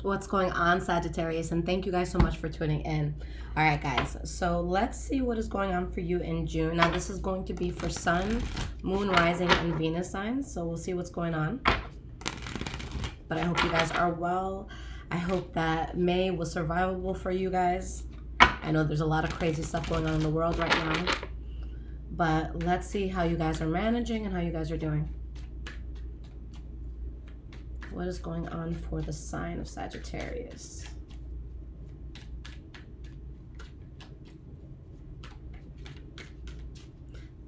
What's going on, Sagittarius? And thank you guys so much for tuning in. All right, guys. So let's see what is going on for you in June. Now, this is going to be for Sun, Moon, Rising, and Venus signs. So we'll see what's going on. But I hope you guys are well. I hope that May was survivable for you guys. I know there's a lot of crazy stuff going on in the world right now. But let's see how you guys are managing and how you guys are doing. What is going on for the sign of Sagittarius?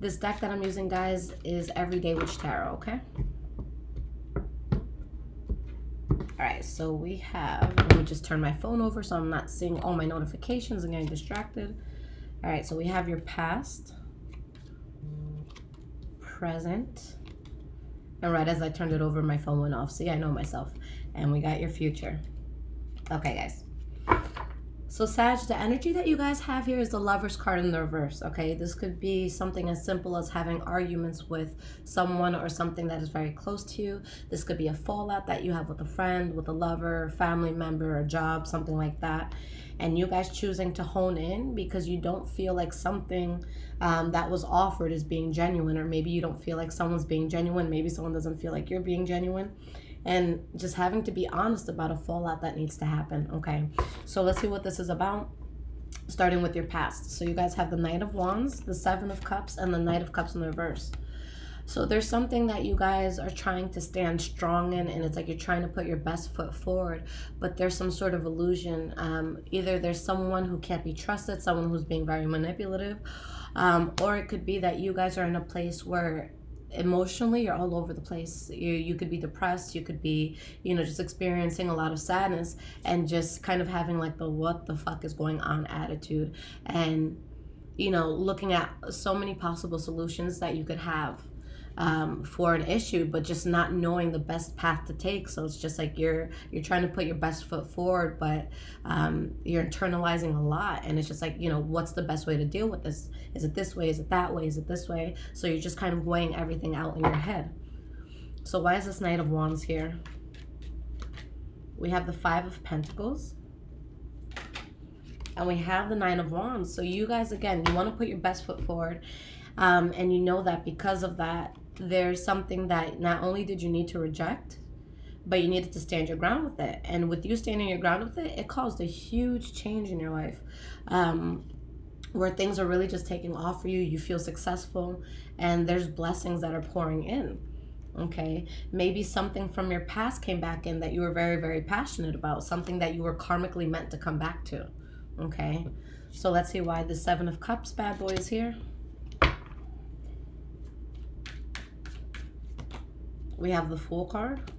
This deck that I'm using, guys, is Everyday Witch Tarot, okay? All right, so we have, let me just turn my phone over so I'm not seeing all my notifications and getting distracted. All right, so we have your past, present, and right as I turned it over, my phone went off. See, I know myself. And we got your future. Okay, guys. So, Sag, the energy that you guys have here is the Lover's card in the reverse, okay? This could be something as simple as having arguments with someone or something that is very close to you. This could be a fallout that you have with a friend, with a lover, family member, a job, something like that. And you guys choosing to hone in because you don't feel like something that was offered is being genuine, or maybe you don't feel like someone's being genuine. Maybe someone doesn't feel like you're being genuine. And just having to be honest about a fallout that needs to happen, okay? So let's see what this is about, starting with your past. So you guys have the Knight of Wands, the Seven of Cups, and the Knight of Cups in the reverse. So there's something that you guys are trying to stand strong in, and it's like you're trying to put your best foot forward, but there's some sort of illusion. Either there's someone who can't be trusted, someone who's being very manipulative, or it could be that you guys are in a place where emotionally you're all over the place. You could be depressed, you could be, you know, just experiencing a lot of sadness and just kind of having like the what the fuck is going on attitude, and, you know, looking at so many possible solutions that you could have for an issue, but just not knowing the best path to take. So it's just like you're trying to put your best foot forward, but you're internalizing a lot, and it's just like, you know, what's the best way to deal with this? Is it this way? Is it that way? Is it this way? So you're just kind of weighing everything out in your head. So why is this Knight of Wands here? We have the Five of Pentacles, and we have the Nine of Wands. So you guys, again, you want to put your best foot forward, and you know that because of that, there's something that not only did you need to reject, but you needed to stand your ground with it. And with you standing your ground with it, it caused a huge change in your life, where things are really just taking off for you. You feel successful, and there's blessings that are pouring in. Okay, maybe something from your past came back in that you were very, very passionate about, something that you were karmically meant to come back to. Okay, so let's see why the Seven of Cups bad boy is here. We have the Fool card.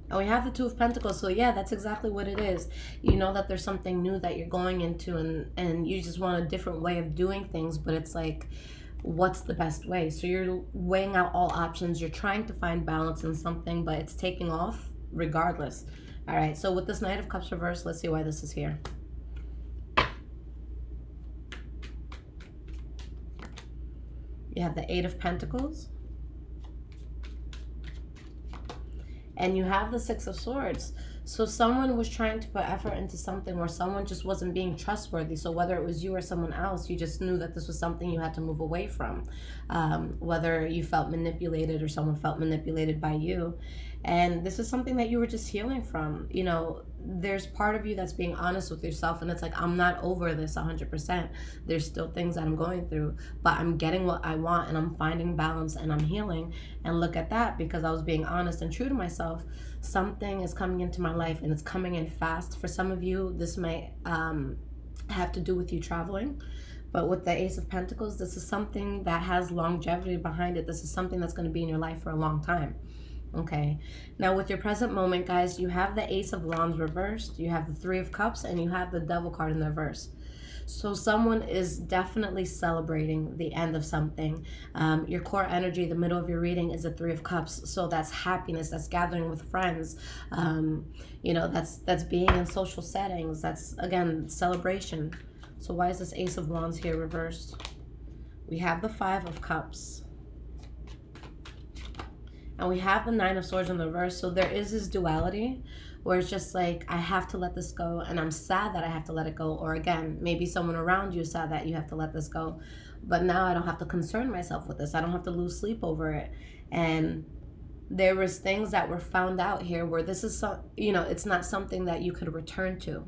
And we have the Two of Pentacles. So yeah, that's exactly what it is. You know that there's something new that you're going into, and you just want a different way of doing things, but it's like, what's the best way? So you're weighing out all options. You're trying to find balance in something, but it's taking off regardless. All right, so with this Knight of Cups reverse, let's see why this is here. You have the Eight of Pentacles. And you have the Six of Swords. So someone was trying to put effort into something, or someone just wasn't being trustworthy. So whether it was you or someone else, you just knew that this was something you had to move away from. Whether you felt manipulated or someone felt manipulated by you. And this is something that you were just healing from. You know, there's part of you that's being honest with yourself, and it's like, I'm not over this 100%. There's still things that I'm going through, but I'm getting what I want, and I'm finding balance, and I'm healing. And look at that, because I was being honest and true to myself. Something is coming into my life, and it's coming in fast. For some of you, this might have to do with you traveling. But with the Ace of Pentacles, this is something that has longevity behind it. This is something that's going to be in your life for a long time. Okay, now with your present moment, guys, you have the Ace of Wands reversed, you have the Three of Cups, and you have the Devil card in the reverse. So someone is definitely celebrating the end of something. Your core energy, the middle of your reading, is the Three of Cups. So that's happiness, that's gathering with friends, you know, that's being in social settings, that's, again, celebration. So why is this Ace of Wands here reversed? We have the Five of Cups. And we have the Nine of Swords in the reverse. So there is this duality where it's just like, I have to let this go, and I'm sad that I have to let it go. Or again, maybe someone around you is sad that you have to let this go. But now I don't have to concern myself with this. I don't have to lose sleep over it. And there was things that were found out here where this is, it's not something that you could return to.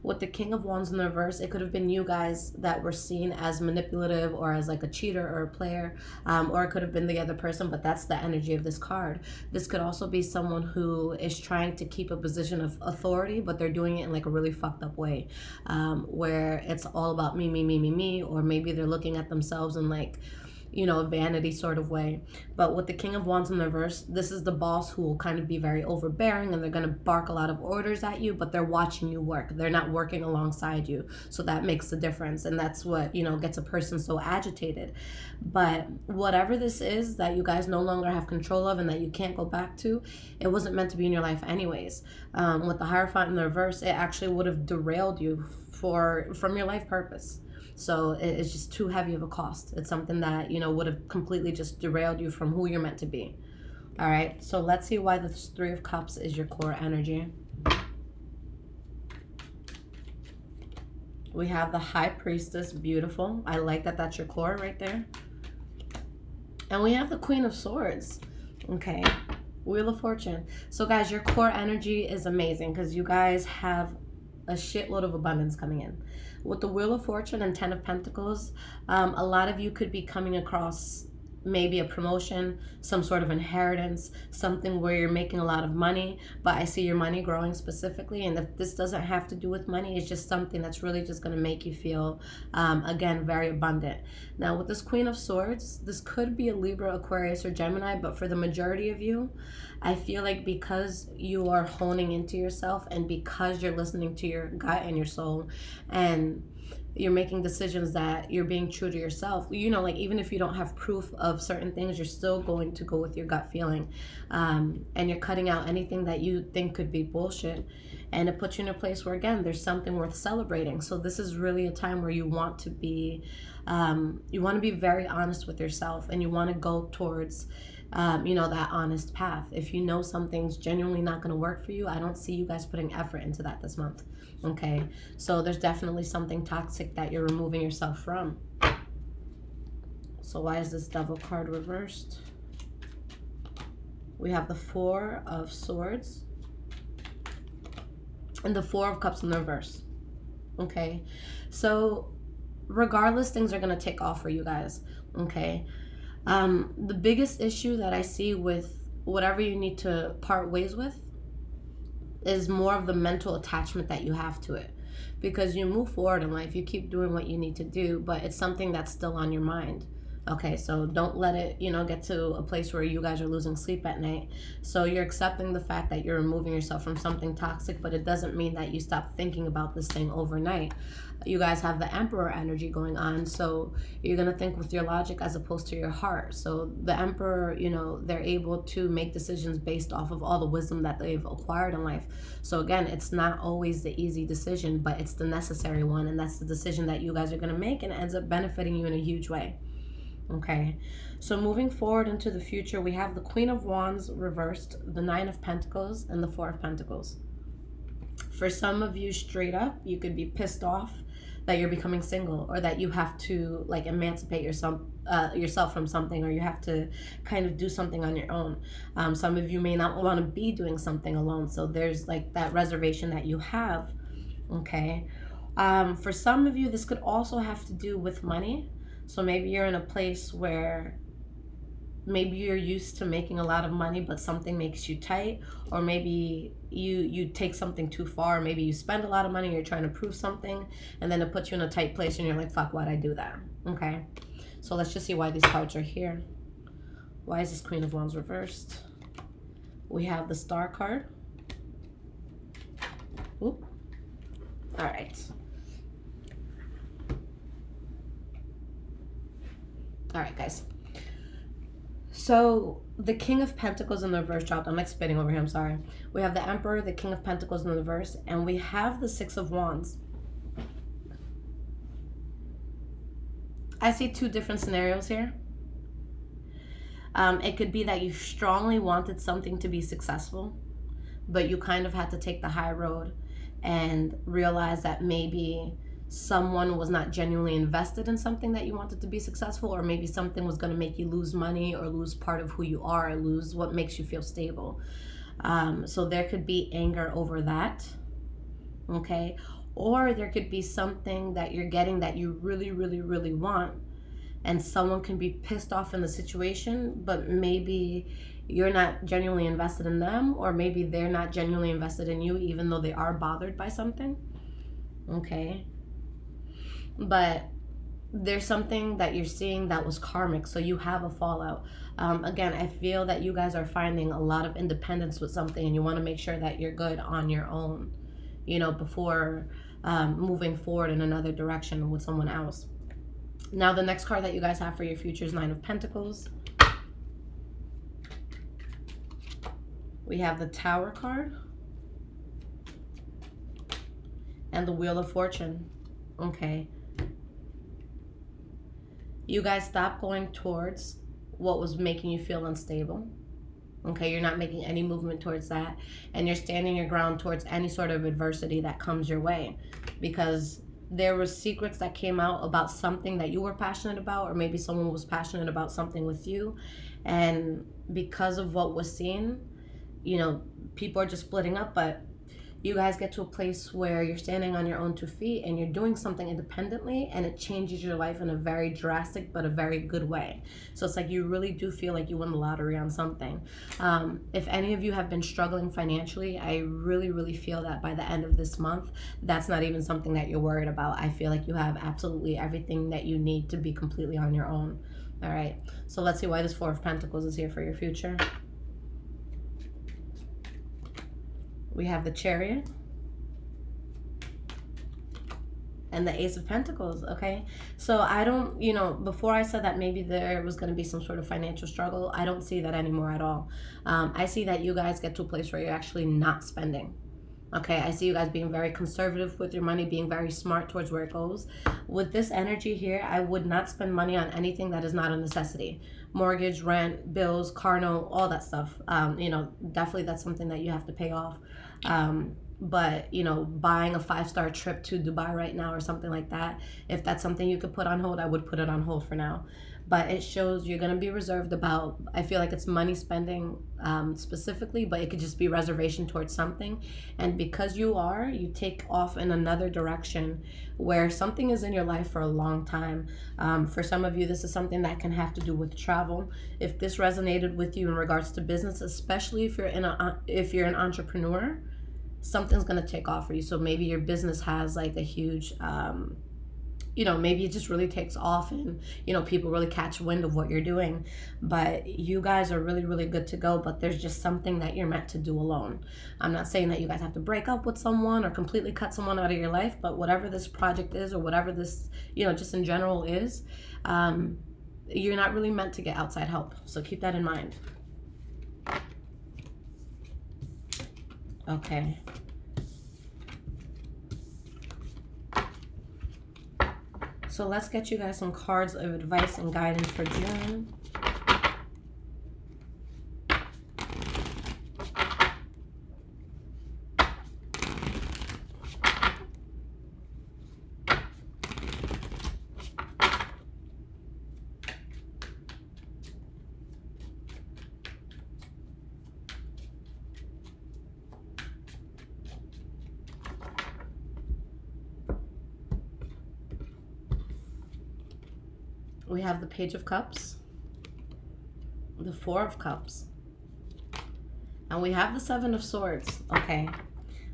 With the King of Wands in the reverse, it could have been you guys that were seen as manipulative or as like a cheater or a player, or it could have been the other person, but that's the energy of this card. This could also be someone who is trying to keep a position of authority, but they're doing it in like a really fucked up way, where it's all about me, me, me, me, me, or maybe they're looking at themselves in like, a vanity sort of way. But with the King of Wands in the reverse, this is the boss who will kind of be very overbearing, and they're going to bark a lot of orders at you, but they're watching you work. They're not working alongside you. So that makes the difference. And that's what, gets a person so agitated. But whatever this is that you guys no longer have control of and that you can't go back to, it wasn't meant to be in your life anyways. With the Hierophant in the reverse, it actually would have derailed you from your life purpose. So it's just too heavy of a cost. It's something that, would have completely just derailed you from who you're meant to be. All right, so let's see why the Three of Cups is your core energy. We have the High Priestess, beautiful. I like that that's your core right there. And we have the Queen of Swords, okay? Wheel of Fortune. So guys, your core energy is amazing because you guys have a shitload of abundance coming in. With the Wheel of Fortune and 10 of Pentacles, a lot of you could be coming across maybe a promotion, some sort of inheritance, something where you're making a lot of money, but I see your money growing specifically. And if this doesn't have to do with money, it's just something that's really just going to make you feel, again, very abundant. Now with this Queen of Swords, this could be a Libra, Aquarius, or Gemini, but for the majority of you, I feel like because you are honing into yourself and because you're listening to your gut and your soul, and you're making decisions that you're being true to yourself, like even if you don't have proof of certain things, you're still going to go with your gut feeling, and you're cutting out anything that you think could be bullshit, and it puts you in a place where, again, there's something worth celebrating. So this is really a time where you want to be very honest with yourself, and you want to go towards that honest path. If you know something's genuinely not going to work for you, I don't see you guys putting effort into that this month. Okay, so there's definitely something toxic that you're removing yourself from. So why is this Devil card reversed? We have the Four of Swords and the Four of Cups in the reverse. Okay, so regardless, things are going to take off for you guys. Okay, the biggest issue that I see with whatever you need to part ways with is more of the mental attachment that you have to it, because you move forward in life, you keep doing what you need to do, but it's something that's still on your mind. Okay, so don't let it, get to a place where you guys are losing sleep at night. So you're accepting the fact that you're removing yourself from something toxic, but it doesn't mean that you stop thinking about this thing overnight. You guys have the Emperor energy going on, so you're going to think with your logic as opposed to your heart. So the Emperor, they're able to make decisions based off of all the wisdom that they've acquired in life. So again, it's not always the easy decision, but it's the necessary one, and that's the decision that you guys are going to make, and it ends up benefiting you in a huge way. Okay, so moving forward into the future, we have the Queen of Wands reversed, the Nine of Pentacles, and the Four of Pentacles. For some of you, straight up, you could be pissed off that you're becoming single, or that you have to like emancipate yourself from something, or you have to kind of do something on your own. Some of you may not want to be doing something alone, so there's like that reservation that you have. Okay, for some of you, this could also have to do with money. So maybe you're in a place where maybe you're used to making a lot of money, but something makes you tight, or maybe you take something too far. Maybe you spend a lot of money, you're trying to prove something, and then it puts you in a tight place, and you're like, fuck, why'd I do that? Okay, so let's just see why these cards are here. Why is this Queen of Wands reversed? We have the Star card. Oop. All right. All right, guys. So the King of Pentacles in the reverse dropped. I'm like spitting over here, I'm sorry. We have the Emperor, the King of Pentacles in the reverse, and we have the Six of Wands. I see two different scenarios here. It could be that you strongly wanted something to be successful, but you kind of had to take the high road and realize that maybe someone was not genuinely invested in something that you wanted to be successful, or maybe something was going to make you lose money or lose part of who you are, or lose what makes you feel stable. So there could be anger over that, okay? Or there could be something that you're getting that you really, really, really want, and someone can be pissed off in the situation, but maybe you're not genuinely invested in them, or maybe they're not genuinely invested in you, even though they are bothered by something, okay? But there's something that you're seeing that was karmic, so you have a fallout. Again, I feel that you guys are finding a lot of independence with something, and you want to make sure that you're good on your own, before moving forward in another direction with someone else. Now, the next card that you guys have for your future is Nine of Pentacles. We have the Tower card and the Wheel of Fortune. Okay. You guys stop going towards what was making you feel unstable. Okay, you're not making any movement towards that, and you're standing your ground towards any sort of adversity that comes your way, because there were secrets that came out about something that you were passionate about, or maybe someone was passionate about something with you, and because of what was seen, people are just splitting up. But you guys get to a place where you're standing on your own 2 feet and you're doing something independently, and it changes your life in a very drastic but a very good way. So it's like you really do feel like you won the lottery on something. If any of you have been struggling financially, I really, really feel that by the end of this month, that's not even something that you're worried about. I feel like you have absolutely everything that you need to be completely on your own. All right, so let's see why this Four of Pentacles is here for your future. We have the Chariot and the Ace of Pentacles, okay? So I don't, before I said that maybe there was going to be some sort of financial struggle, I don't see that anymore at all. I see that you guys get to a place where you're actually not spending. Okay, I see you guys being very conservative with your money, being very smart towards where it goes. With this energy here, I would not spend money on anything that is not a necessity. Mortgage, rent, bills, car note, all that stuff. Definitely that's something that you have to pay off. But buying a 5-star trip to Dubai right now or something like that, if that's something you could put on hold, I would put it on hold for now. But it shows you're going to be reserved about, I feel like it's money spending specifically, but it could just be reservation towards something. And because you take off in another direction where something is in your life for a long time. For some of you, this is something that can have to do with travel. If this resonated with you in regards to business, especially if you're an entrepreneur, something's going to take off for you. So maybe your business has like a huge maybe it just really takes off, and people really catch wind of what you're doing. But you guys are really, really good to go, but there's just something that you're meant to do alone. I'm not saying that you guys have to break up with someone or completely cut someone out of your life, but whatever this project is, or whatever this just in general is, you're not really meant to get outside help. So keep that in mind. Okay. So let's get you guys some cards of advice and guidance for June. We have the Page of Cups, the Four of Cups, and we have the Seven of Swords. Okay,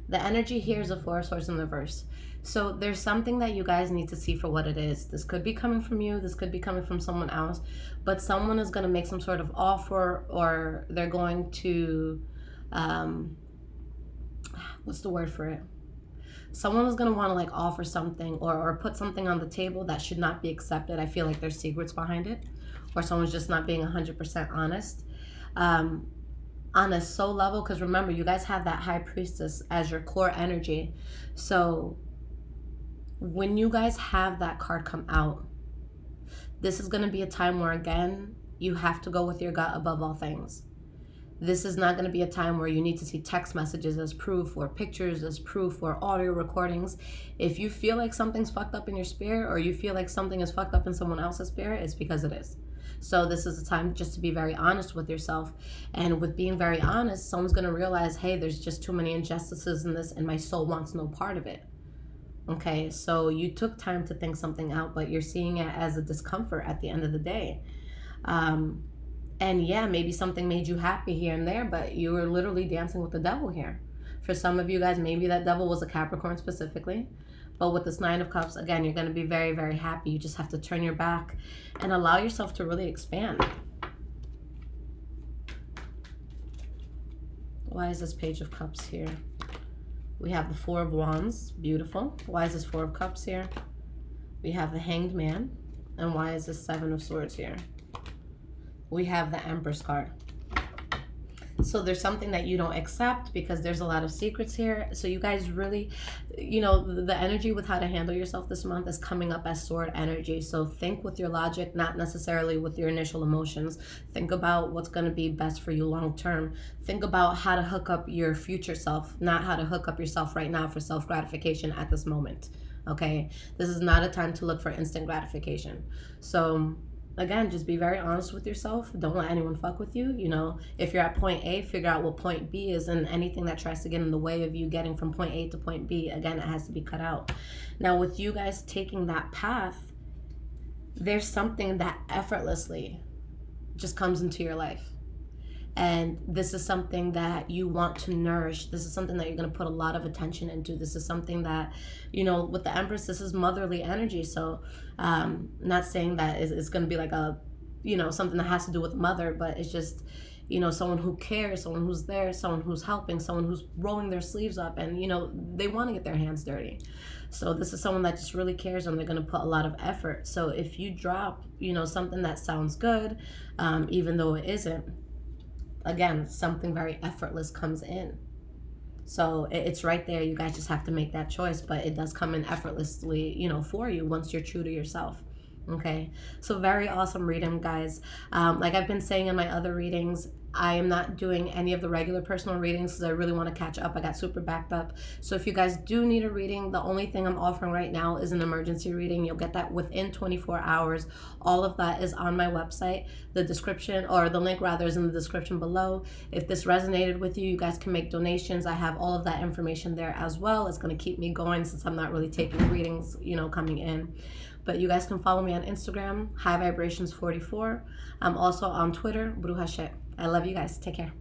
the energy here is the Four of Swords in the reverse. So there's something that you guys need to see for what it is. This could be coming from you, this could be coming from someone else, but someone is going to make some sort of offer, or they're going to what's the word for it? Someone is going to want to offer something or put something on the table that should not be accepted. I feel like there's secrets behind it, or someone's just not being 100% honest on a soul level. Because remember, you guys have that High Priestess as your core energy. So when you guys have that card come out, this is going to be a time where, again, You have to go with your gut above all things. This is not going to be a time where you need to see text messages as proof or pictures as proof or audio recordings. If you feel like something's fucked up in your spirit, or you feel like something is fucked up in someone else's spirit, it's because it is. So this is a time just to be very honest with yourself. And with being very honest, someone's going to realize, hey, there's just too many injustices in this and my soul wants no part of it. Okay, so you took time to think something out, but you're seeing it as a discomfort at the end of the day. And yeah, maybe something made you happy here and there, but you were literally dancing with the devil here. For some of you guys, maybe that devil was a Capricorn specifically. But with this 9 of Cups, again, you're going to be very, very happy. You just have to turn your back and allow yourself to really expand. Why is this Page of Cups here? We have the 4 of Wands. Beautiful. Why is this 4 of Cups here? We have the Hanged Man. And why is this 7 of Swords here? We have the Empress card. So there's something that you don't accept because there's a lot of secrets here. So you guys really, you know, the energy with how to handle yourself this month is coming up as sword energy. So think with your logic, not necessarily with your initial emotions. Think about what's going to be best for you long term. Think about how to hook up your future self, not how to hook up yourself right now for self-gratification at this moment. Okay? This is not a time to look for instant gratification. So again, just be very honest with yourself. Don't let anyone fuck with you. You know, if you're at point A, figure out what point B is, and anything that tries to get in the way of you getting from point A to point B, again, it has to be cut out. Now, with you guys taking that path, there's something that effortlessly just comes into your life. And this is something that you want to nourish. This is something that you're going to put a lot of attention into. This is something that, you know, with the Empress, this is motherly energy. So not saying that it's going to be like a, you know, something that has to do with mother, but it's just, you know, someone who cares, someone who's there, someone who's helping, someone who's rolling their sleeves up, and, you know, they want to get their hands dirty. So this is someone that just really cares, and they're going to put a lot of effort. So if you drop, you know, something that sounds good, even though it isn't, again, something very effortless comes in. So it's right there. You guys just have to make that choice, but it does come in effortlessly, you know, for you once you're true to yourself. Okay, so very awesome reading, guys. Like I've been saying in my other readings, I am not doing any of the regular personal readings because I really want to catch up. I got super backed up. So if you guys do need a reading, the only thing I'm offering right now is an emergency reading. You'll get that within 24 hours. All of that is on my website. The description, or the link rather, is in the description below. If this resonated with you, you guys can make donations. I have all of that information there as well. It's going to keep me going since I'm not really taking readings, you know, coming in. But you guys can follow me on Instagram, High Vibrations 44. I'm also on Twitter, Bruja Shit. I love you guys. Take care.